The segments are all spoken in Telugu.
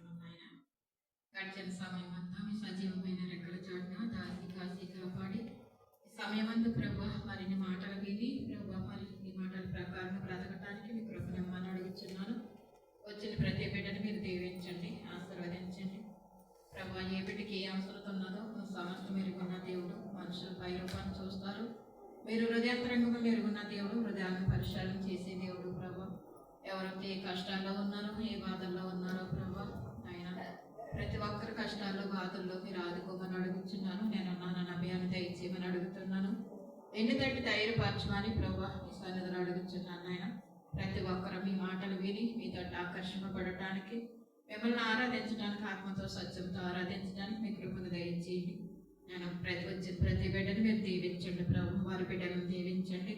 స్తోత్రం నాయన. గడిచిన సమయం అంతా మీ సజీవమైన రెక్కల చాటున దాసి కాసి కాపాడి ఈ సమయమందు ప్రభా మరి నీ మాటలు విని ప్రభా మరి నీ మాటల ప్రకారం బ్రతకటానికి మీ కృపనిమ్మని అడుగుతున్నాను. వచ్చిన ప్రతి బిడ్డను మీరు దీవించండి, ఆశీర్వదించండి ప్రభా. ఏ బిడ్డకి ఏ అవసరం ఉన్నదో సమస్తం మెరుగున్న దేవుడు. మనుషులు పై రూపాన్ని చూస్తారు, మీరు హృదయాంతరంగంగా మెరుగున్న దేవుడు, హృదయాన్ని పరిశీలన చేసే దేవుడు ప్రభా. ఎవరైతే ఏ కష్టాల్లో ఉన్నారో ఏ బాధల్లో ఉన్నారో ప్రభా ఆయన ప్రతి ఒక్కరి కష్టాల్లో బాధల్లో మీరు ఆదుకోమని అడుగుతున్నాను. నేనున్నాను అభయాన్ని దయచేయమని అడుగుతున్నాను. ఎన్ని తట్టి ధైర్యపరచమని ప్రభా మీ సన్నిధిలో అడుగుతున్నాను ఆయన. ప్రతి ఒక్కరు మీ మాటలు విని మీతో ఆకర్షింపబడటానికి, మిమ్మల్ని ఆరాధించడానికి, ఆత్మతో సత్యంతో ఆరాధించడానికి మీ కృపను దయచేయండి. నేను ప్రతి బిడ్డను మీరు దీవించండి ప్రభు. వారి బిడ్డలను దీవించండి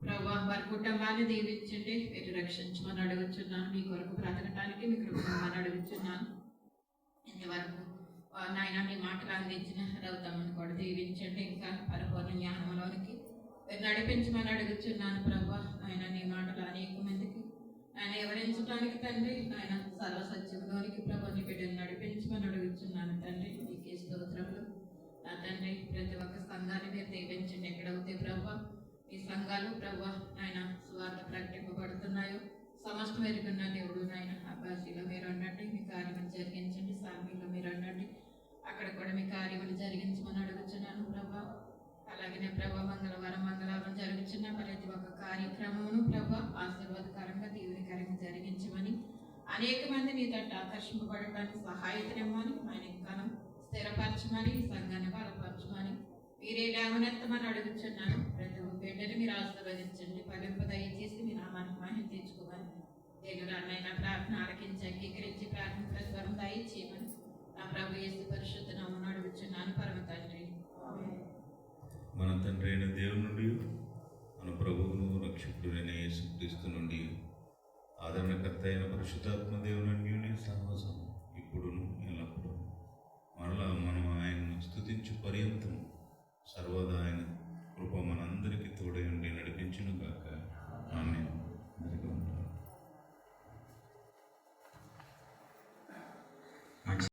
ప్రభా. వారి కుటుంబాన్ని దీవించండి, మీరు రక్షించమని అడుగుతున్నాను. మీ కొరకు బ్రతకటానికి మీ కృపను అడుగుతున్నాను. ఇంతవరకు నాయన నీ మాటలు అందించిన రౌతమ్మని కూడా దీవించండి. ఇంకా పరిపూర్ణ జ్ఞానంలోనికి మీరు నడిపించమని అడుగుతున్నాను ప్రభా. ఆయన నీ మాటలు అనేక మందికి ఆయన వివరించడానికి తండ్రి, ఆయన సర్వసత్యంలోనికి ప్రభా నీ బిడ్డను నడిపించమని అడుగుతున్నాను తండ్రి. నీకే స్తోత్రములు నా తండ్రి. ప్రతి ఒక్క సంఘాన్ని మీరు దీవించండి. ఎక్కడవుతే ప్రభా ఈ సంఘాలు ప్రభా ఆయన స్వార్థ ప్రకటింపబడుతున్నాయో సమస్తం ఎరుగున్న దేవుడు నాయన. అబ్బాసీలో మీరు ఉండండి, మీ కార్యములు జరిగించండి. సామీలో మీరు ఉండండి, అక్కడ కూడా మీ కార్యములు జరిగించమని అడుగుతున్నాను ప్రభా. అలాగనే ప్రభా మంగళవారం జరుగుతున్న ప్రతి ఒక్క కార్యక్రమమును ప్రభా ఆశీర్వాదకరంగా దీవెనకరంగా జరిగించమని, అనేక మంది నీ తట్టు ఆకర్షింపబడటానికి సహాయతనిమ్మని, ఆయన ఇంకా స్థిరపరచమని, ఈ సంఘాన్ని బలపరచమని మీరే లేవనెత్తమని అడుగుతున్నాను. ప్రతి బిడ్డని మీరు ఆశీర్వదించండి, ఫలింప దయచేసి మీ నామానికి మహిమ తెచ్చుకోమని, దేవుడు అన్నైనా ప్రార్థన ఆలకించి అంగీకరించి ప్రార్థన ప్రస్వరం దయచేయమని నా ప్రభు యేసు పరిశుద్ధ నామమున అడుగుతున్నాను పరమ తండ్రి. మన తండ్రి అయిన దేవుని నుండి, మన ప్రభువును రక్షకుడైన యేసుక్రీస్తు నుండి, ఆదరణకర్త అయిన పరిశుద్ధాత్మ దేవుని